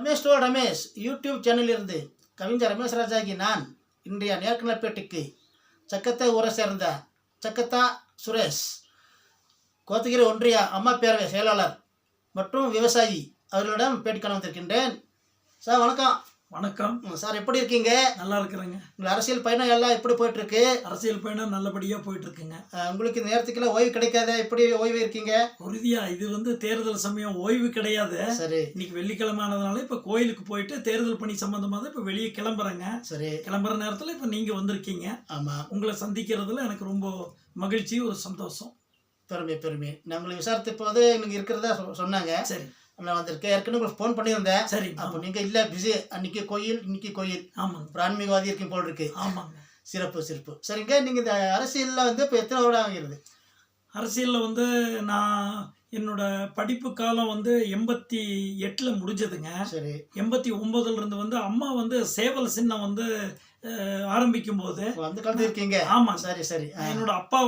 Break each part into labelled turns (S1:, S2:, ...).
S1: Ramesh toll Ramesh YouTube சேனலிலிருந்து கவிஞர் ரமேஷ் ராஜாகி நான் இன்றைய நேர்காணல்பேட்டிக்கு சக்கத்தை ஊரை சேர்ந்த சக்கத்தா சுரேஷ் கோத்தகிரி ஒன்றிய அம்மா பேரவை செயலாளர் மற்றும் விவசாயி அவர்களிடம் பேட்டி காண வந்திருக்கின்றேன். சார் வணக்கம்.
S2: வணக்கம்
S1: சார், எப்படி இருக்கீங்க?
S2: நல்லா இருக்கிறேங்க.
S1: உங்கள் அரசியல் பயணம் எல்லாம் எப்படி போயிட்டுருக்கு?
S2: அரசியல் பயணம் நல்லபடியாக போயிட்டுருக்குங்க.
S1: உங்களுக்கு இந்த நேரத்துக்குலாம் ஓய்வு கிடைக்காத, எப்படி ஓய்வு இருக்கீங்க?
S2: உறுதியா இது தேர்தல் சமயம் ஓய்வு கிடையாது.
S1: சரி,
S2: இன்னைக்கு வெள்ளிக்கிழமை ஆனதுனால இப்போ கோயிலுக்கு போயிட்டு தேர்தல் பணி சம்பந்தமாக இப்போ வெளியே கிளம்புறேங்க.
S1: சரி,
S2: கிளம்புற நேரத்தில் இப்போ நீங்கள் வந்திருக்கீங்க.
S1: ஆமாம்,
S2: உங்களை சந்திக்கிறதுல எனக்கு ரொம்ப மகிழ்ச்சி, ஒரு சந்தோஷம்.
S1: பெருமை. நான் உங்களை விசாரித்த போது நீங்கள் இருக்கிறதா சொன்னாங்க.
S2: சரி,
S1: நான் வந்திருக்கேன். ஏற்கனவே உங்களுக்கு ஃபோன் பண்ணியிருந்தேன்.
S2: சரி.
S1: அப்போ நீங்கள் இல்லை, பிஸி. அன்றைக்கி கோயில், இன்னைக்கு கோயில்.
S2: ஆமாங்க.
S1: ஒரு ஆன்மீகவாதி இருக்கும் போல் இருக்கு.
S2: ஆமாங்க.
S1: சிறப்பு. சரிங்க, நீங்கள் இந்த அரசியலில் இப்போ எத்தனை வருடம் ஆகிறது?
S2: அரசியலில் நான் என்னோட படிப்பு காலம் 88 முடிஞ்சதுங்க.
S1: சரி,
S2: 89 அம்மா சேவல் சின்னம் ஆரம்பிக்கும் போது
S1: அந்த காலத்தில் இருக்கீங்க.
S2: ஆமா.
S1: சரி.
S2: என்னோட அப்பா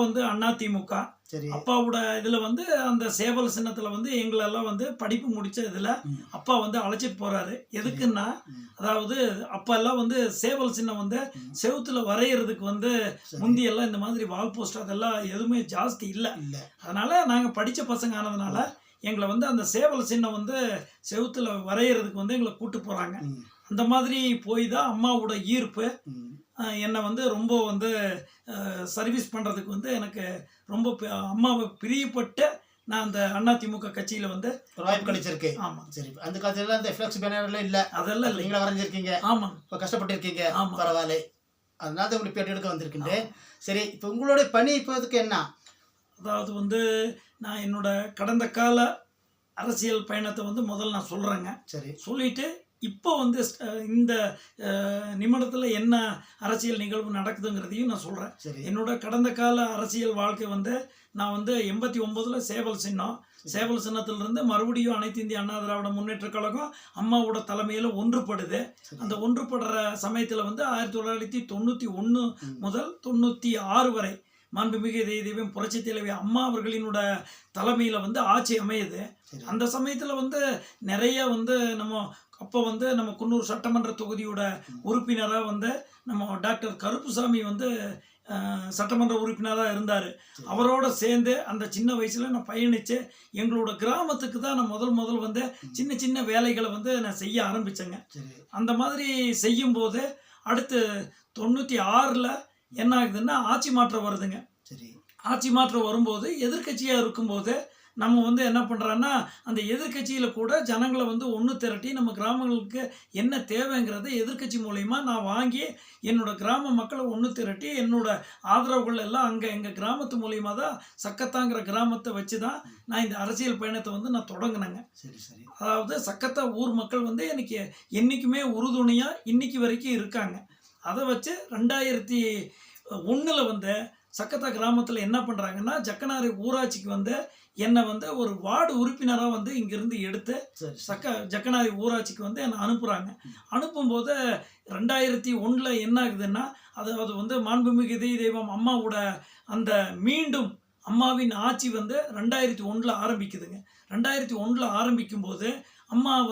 S2: அதிமுக.
S1: சரி,
S2: அப்பாவோட இதுல அந்த சேவல் சின்னத்துல எங்களெல்லாம் படிப்பு முடிச்ச இதுல அப்பா அழைச்சிட்டு போறாரு. எதுக்குன்னா, அதாவது அப்பா எல்லாம் சேவல் சின்னம் செவுத்துல வரையறதுக்கு முந்தி எல்லாம் இந்த மாதிரி வால் போஸ்ட் அதெல்லாம் எதுவுமே ஜாஸ்தி இல்லை. அதனால நாங்க படிச்ச பசங்க ஆனதுனால எங்களை அந்த சேவல் சின்னம் செவுத்துல வரையறதுக்கு எங்களை கூட்டு போறாங்க. அந்த மாதிரி போய் தான் அம்மாவோட ஈர்ப்பு என்னை ரொம்ப சர்வீஸ் பண்ணுறதுக்கு எனக்கு ரொம்ப அம்மாவை பிரியப்பட்டு நான் அந்த அதிமுக கட்சியில்
S1: வாய்ப்பு கிடைச்சிருக்கு.
S2: ஆமாம்.
S1: சரி, அந்த காலத்துல இந்த ஃப்ளெக்ஸ் பேனர்லாம் இல்லை,
S2: அதெல்லாம் இல்லை.
S1: நீங்களா வரைஞ்சிருக்கீங்க.
S2: ஆமாம்.
S1: இப்போ கஷ்டப்பட்டுருக்கீங்க.
S2: ஆமாம்.
S1: பரவாயில்ல. அதனால தான் உங்களுக்கு பேட்டி எடுக்க வந்திருக்கின்றேன். சரி, இப்போ உங்களுடைய பணி இப்போதுக்கு என்ன?
S2: அதாவது நான் என்னோட கடந்த கால அரசியல் பயணத்தை முதல்ல நான் சொல்கிறேங்க. சரி, சொல்லிட்டு இப்போ இந்த நிமிடத்தில் என்ன அரசியல் நிகழ்வு நடக்குதுங்கிறதையும் நான் சொல்கிறேன்.
S1: சரி,
S2: என்னோட கடந்த கால அரசியல் வாழ்க்கை நான் 89 சேவல் சின்னத்திலிருந்து மறுபடியும் அனைத்து இந்திய அண்ணா திராவிட முன்னேற்ற கழகம் அம்மாவோட தலைமையில் ஒன்றுபடுது. அந்த ஒன்றுபடுற சமயத்தில் 1991 முதல் 96 வரை மாண்புமிகு தெய்வம் புரட்சி தலைவி அம்மா அவர்களினோட தலைமையில் ஆட்சி அமையுது. அந்த சமயத்தில் நிறைய நம்ம அப்போ நம்ம குன்னூர் சட்டமன்ற தொகுதியோட உறுப்பினராக நம்ம டாக்டர் கருப்புசாமி சட்டமன்ற உறுப்பினராக இருந்தார். அவரோட சேர்ந்து அந்த சின்ன வயசில் நான் பயணித்து எங்களோட கிராமத்துக்கு தான் நான் முதல் சின்ன வேலைகளை நான் செய்ய ஆரம்பித்தேங்க. அந்த மாதிரி செய்யும்போது அடுத்து 96 என்ன ஆகுதுன்னா ஆட்சி மாற்றம் வருதுங்க.
S1: சரி,
S2: ஆட்சி மாற்றம் வரும்போது எதிர்கட்சியாக இருக்கும்போது நம்ம என்ன பண்ணுறோன்னா, அந்த எதிர்கட்சியில் கூட ஜனங்களை ஒன்று திரட்டி நம்ம கிராமங்களுக்கு என்ன தேவைங்கிறத எதிர்கட்சி மூலயமா நான் வாங்கி என்னோட கிராம மக்களை ஒன்று திரட்டி என்னோட ஆதரவுகள் எல்லாம் அங்கே எங்கள் கிராமத்து மூலயமா தான் சக்கத்தாங்கிற கிராமத்தை வச்சு தான் நான் இந்த அரசியல் பயணத்தை நான் தொடங்கினேங்க.
S1: சரி.
S2: அதாவது சக்கத்தா ஊர் மக்கள் எனக்கு என்றைக்குமே உறுதுணையாக இன்னைக்கு வரைக்கும் இருக்காங்க. அதை வச்சு 2001 சக்கத்தா கிராமத்தில் என்ன பண்ணுறாங்கன்னா, ஜக்கனாரி ஊராட்சிக்கு என்னை ஒரு வார்டு உறுப்பினராக இங்கிருந்து எடுத்து ஜக்கனாரி ஊராட்சிக்கு என்னை அனுப்புகிறாங்க. அனுப்பும்போது 2001 என்ன ஆகுதுன்னா, அதாவது மாண்புமிகு தெய்வம் அம்மாவோட அந்த மீண்டும் அம்மாவின் ஆட்சி 2001 ஆரம்பிக்குதுங்க. 2001 ஆரம்பிக்கும்போது அம்மா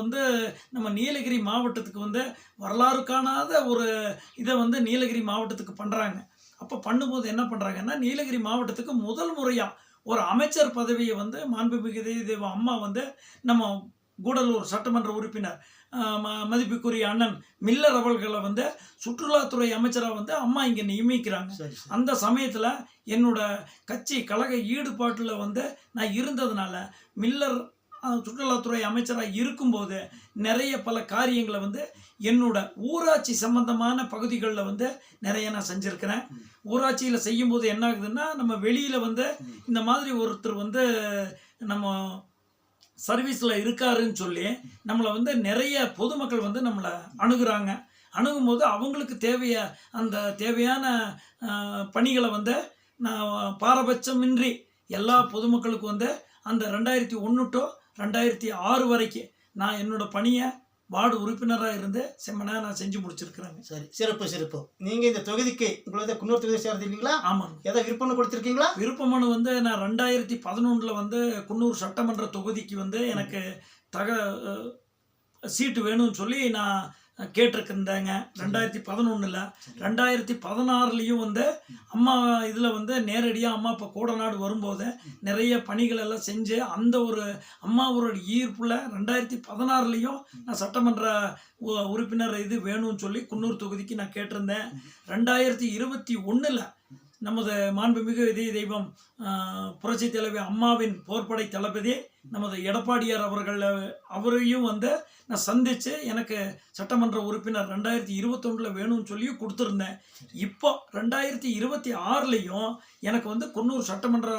S2: நம்ம நீலகிரி மாவட்டத்துக்கு வரலாறு காணாத ஒரு இதை நீலகிரி மாவட்டத்துக்கு பண்ணுறாங்க. அப்போ பண்ணும்போது என்ன பண்ணுறாங்கன்னா, நீலகிரி மாவட்டத்துக்கு முதல் முறையாக ஒரு அமைச்சர் பதவியை மாண்புமிகு தெய்வம் அம்மா நம்ம கூடலூர் சட்டமன்ற உறுப்பினர் மதிப்புக்குரிய அண்ணன் மில்லர் அவர்களை சுற்றுலாத்துறை அமைச்சராக அம்மா இங்கே நியமிக்கிறாங்க. அந்த சமயத்தில் என்னோட கட்சி கழக ஈடுபாட்டில் நான் இருந்ததுனால மில்லர் சுற்றுலாத்துறை அமைச்சராக இருக்கும்போது நிறைய பல காரியங்களை என்னோட ஊராட்சி சம்பந்தமான பகுதிகளில் நிறைய நான் செஞ்சுருக்கிறேன். ஊராட்சியில் செய்யும்போது என்ன ஆகுதுன்னா, நம்ம வெளியில் இந்த மாதிரி ஒருத்தர் நம்ம சர்வீஸில் இருக்காருன்னு சொல்லி நம்மளை நிறைய பொதுமக்கள் நம்மளை அணுகுறாங்க. அணுகும்போது அவங்களுக்கு தேவையான பணிகளை நான் பாரபட்சமின்றி எல்லா பொதுமக்களுக்கும் அந்த 2001 to 2006 வரைக்கும் நான் என்னோட பணியை வார்டு உறுப்பினராக இருந்து செம்மனா நான் செஞ்சு முடிச்சிருக்கிறேங்க.
S1: சரி, சிறப்பு. நீங்கள் இந்த தொகுதிக்கு உங்களோட குன்னூர் தொகுதி சேர்ந்தீங்களா?
S2: ஆமாங்க.
S1: ஏதாவது விருப்பம் கொடுத்துருக்கீங்களா?
S2: விருப்பமனு நான் 2011 குன்னூர் சட்டமன்ற தொகுதிக்கு எனக்கு சீட்டு வேணும்னு சொல்லி நான் கேட்டிருக்கிறேங்க 2011. 2016லையும் வந்து அம்மா இதில் வந்து நேரடியாக அம்மா அப்பா கூடநாடு வரும்போது நிறைய பணிகள் எல்லாம் செஞ்சு அந்த ஒரு அம்மாவோட ஈர்ப்பில் 2016லையும் நான் சட்டமன்ற உறுப்பினர் இது வேணும்னு சொல்லி குன்னூர் தொகுதிக்கு நான் கேட்டிருந்தேன். 2021 நமது மாண்புமிகு இதய தெய்வம் புரட்சி தலைவி அம்மாவின் போர்ப்படை தளபதி நமது எடப்பாடியார் அவரையும் வந்து நான் சந்தித்து எனக்கு சட்டமன்ற உறுப்பினர் 2021 வேணும்னு சொல்லி கொடுத்துருந்தேன். இப்போ 2026லையும் எனக்கு வந்து குன்னூர் சட்டமன்ற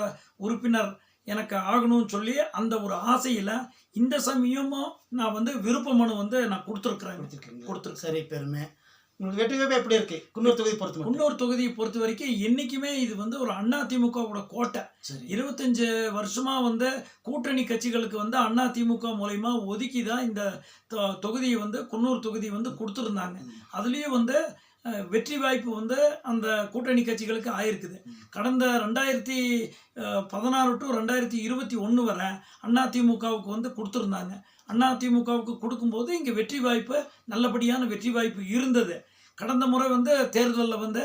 S2: உறுப்பினர் எனக்கு ஆகணும்னு சொல்லி அந்த ஒரு ஆசையில் இந்த சமயமும் நான் வந்து விருப்ப மனு வந்து நான் கொடுத்துருக்கேன்.
S1: சரி, பெருமை. உங்களுக்கு வெற்றி வாய்ப்பு எப்படி இருக்கு குன்னூர் தொகுதி பொறுத்த மட்டும்?
S2: குன்னூர் தொகுதியை பொறுத்த வரைக்கும் என்னைக்குமே இது வந்து ஒரு அதிமுகவோட கோட்டை. 25 வருஷமா வந்து கூட்டணி கட்சிகளுக்கு வந்து அதிமுக மூலயமா ஒதுக்கி தான் இந்த தொகுதியை வந்து குன்னூர் தொகுதி வந்து கொடுத்துருந்தாங்க. அதுலேயும் வந்து வெற்றி வாய்ப்பு வந்து அந்த கூட்டணி கட்சிகளுக்கு ஆயிருக்குது. கடந்த 2016 டு 2021 வரை அதிமுகவுக்கு வந்து கொடுத்துருந்தாங்க. அதிமுகவுக்கு கொடுக்கும்போது இங்கே வெற்றி வாய்ப்பு நல்லபடியான வெற்றி வாய்ப்பு இருந்தது. கடந்த முறை வந்து தேர்தலில் வந்து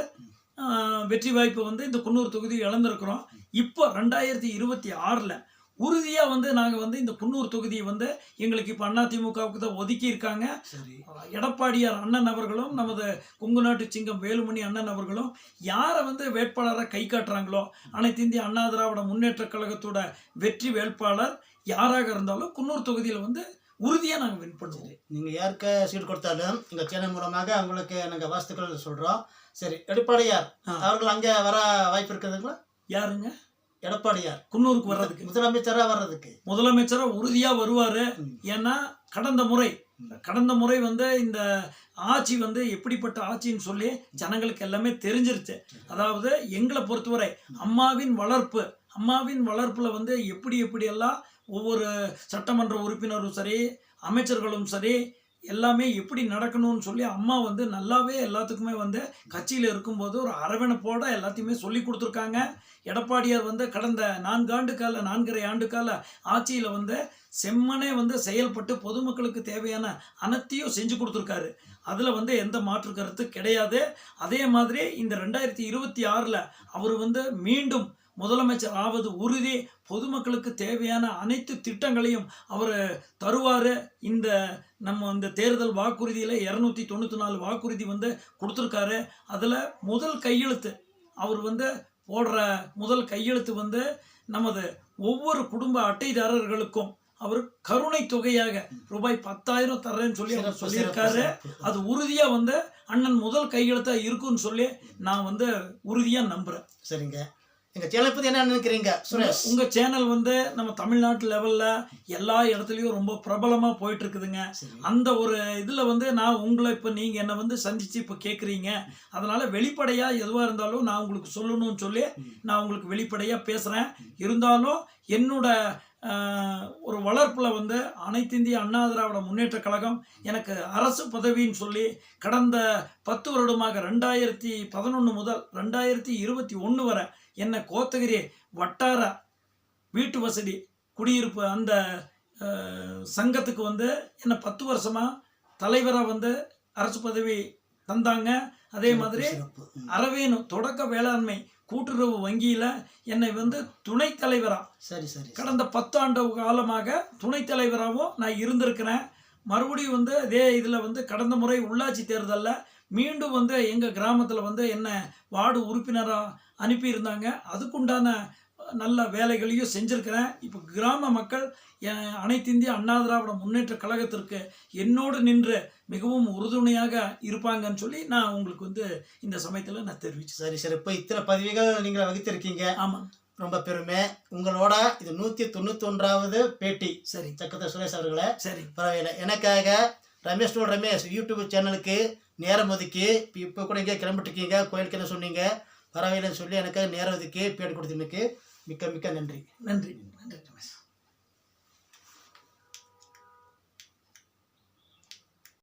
S2: வெற்றி வாய்ப்பு வந்து இந்த குன்னூர் தொகுதி இழந்திருக்கிறோம். இப்போ 2026 உறுதியாக வந்து நாங்கள் வந்து இந்த குன்னூர் தொகுதியை வந்து எங்களுக்கு இப்போ அதிமுகவுக்கு தான் ஒதுக்கி இருக்காங்க. எடப்பாடியார் அண்ணன் அவர்களும் நமது கொங்கு நாட்டு சிங்கம் வேலுமணி அண்ணன் அவர்களும் யாரை வந்து வேட்பாளராக கை காட்டுறாங்களோ அனைத்து இந்திய அண்ணா திராவிட முன்னேற்ற கழகத்தோட வெற்றி வேட்பாளர் யாராக இருந்தாலும் குன்னூர் தொகுதியில் வந்து உறுதியாக நாங்கள் வின் பண்ணுவோம்.
S1: நீங்கள் யாருக்கு சீட் கொடுத்தாலும் எங்கள் சேனல் மூலமாக அவங்களுக்கு நாங்கள் வாழ்த்துக்கள் சொல்கிறோம். சரி, எடப்பாடியார் அவர்கள் அங்கே வர வாய்ப்பு இருக்குதுங்களா?
S2: யாருங்க?
S1: எடப்பாடியார்
S2: குன்னூருக்கு வர்றதுக்கு, முதலமைச்சராக உறுதியாக வருவார். ஏன்னா கடந்த முறை வந்து இந்த ஆட்சி வந்து எப்படிப்பட்ட ஆட்சின்னு சொல்லி ஜனங்களுக்கு எல்லாமே தெரிஞ்சிருச்சு. அதாவது எங்களை பொறுத்தவரை அம்மாவின் வளர்ப்பில் வந்து எப்படியெல்லாம் ஒவ்வொரு சட்டமன்ற உறுப்பினரும் சரி அமைச்சர்களும் சரி எல்லாமே எப்படி நடக்கணும்னு சொல்லி அம்மா வந்து நல்லாவே எல்லாத்துக்குமே வந்து கட்சியில் இருக்கும்போது ஒரு அரவணைப்போட எல்லாத்தையுமே சொல்லி கொடுத்துருக்காங்க. எடப்பாடியார் வந்து கடந்த 4.5 ஆண்டு கால ஆட்சியில் வந்து செம்மனே வந்து செயல்பட்டு பொதுமக்களுக்கு தேவையான அனைத்தையும் செஞ்சு கொடுத்துருக்காரு. அதில் வந்து எந்த மாற்று கருத்து கிடையாது. அதே மாதிரி இந்த 2026 அவர் வந்து மீண்டும் முதலமைச்சர் ஆவது உறுதி. பொதுமக்களுக்கு தேவையான அனைத்து திட்டங்களையும் அவர் தருவார். இந்த தேர்தல் வாக்குறுதியில் 294 வாக்குறுதி வந்து கொடுத்துருக்காரு. அதில் முதல் கையெழுத்து அவர் வந்து போடுற முதல் கையெழுத்து வந்து நமது ஒவ்வொரு குடும்ப அட்டைதாரர்களுக்கும் அவர் கருணை தொகையாக ரூபாய் 10,000 தர்றேன்னு சொல்லி அவர் சொல்லியிருக்காரு. அது உறுதியாக வந்து அண்ணன் முதல் கையெழுத்தாக இருக்குன்னு சொல்லி நான் வந்து உறுதியாக நம்புகிறேன்.
S1: சரிங்க, எங்கள் சேனல் பற்றி என்ன நினைக்கிறீங்க சுரேஷ்?
S2: உங்கள் சேனல் வந்து நம்ம தமிழ்நாட்டு லெவலில் எல்லா இடத்துலையும் ரொம்ப பிரபலமாக போயிட்டு இருக்குதுங்க. அந்த ஒரு இதில் வந்து நான் உங்களை இப்போ நீங்கள் என்னை வந்து சந்தித்து இப்போ கேட்குறீங்க. அதனால் வெளிப்படையாக எதுவாக இருந்தாலும் நான் உங்களுக்கு சொல்லணும்னு சொல்லி நான் உங்களுக்கு வெளிப்படையாக பேசுகிறேன். இருந்தாலும் என்னோட ஒரு வளர்ப்பில் வந்து அனைத்து இந்திய அண்ணா திராவிட முன்னேற்ற கழகம் எனக்கு அரசு பதவின்னு சொல்லி கடந்த 10 வருடமாக 2011 முதல் 2021 வரை என்னை கோத்தகிரி வட்டார வீட்டு வசதி குடியிருப்பு அந்த சங்கத்துக்கு வந்து என்னை 10 வருஷமாக தலைவராக வந்து அரசு பதவி தந்தாங்க. அதே மாதிரி அரவேணு தொடக்க வேளாண்மை கூட்டுறவு வங்கியில் என்னை வந்து துணைத் தலைவராக கடந்த 10 ஆண்டு காலமாக துணைத் தலைவராகவும் நான் இருந்திருக்கிறேன். மறுபடியும் வந்து அதே இதில் வந்து கடந்த முறை உள்ளாட்சி தேர்தலில் மீண்டும் வந்து எங்கள் கிராமத்தில் வந்து என்னை வார்டு உறுப்பினராக அனுப்பியிருந்தாங்க. அதுக்குண்டான நல்ல வேலைகளையும் செஞ்சுருக்கிறேன். இப்போ கிராம மக்கள் அனைத்து இந்திய அண்ணா திராவிட முன்னேற்ற கழகத்திற்கு என்னோடு நின்று மிகவும் உறுதுணையாக இருப்பாங்கன்னு சொல்லி நான் உங்களுக்கு வந்து இந்த சமயத்தில் நான் தெரிவிச்சேன்.
S1: சரி, இப்போ இத்தனை பதவிகள் நீங்கள் வகித்திருக்கீங்க.
S2: ஆமாம்,
S1: ரொம்ப பெருமை. உங்களோட இது 191வது பேட்டி.
S2: சரி,
S1: சக்கத்தை சுரேஷ் அவர்களே.
S2: சரி,
S1: பரவாயில்லை. எனக்காக ரமேஷ் யூடியூப் சேனலுக்கு நேரம் ஒதுக்கி இப்போ கூட இங்கே கிளம்பிட்டுருக்கீங்க. கோயிலுக்கு என்ன சொன்னீங்க, பரவாயில்லைன்னு சொல்லி எனக்காக நேரம் ஒதுக்கி பேட்டி கொடுத்ததுக்கு மிக்க மிக்க நன்றி.
S2: நன்றி, நன்றி ரமேஷ்.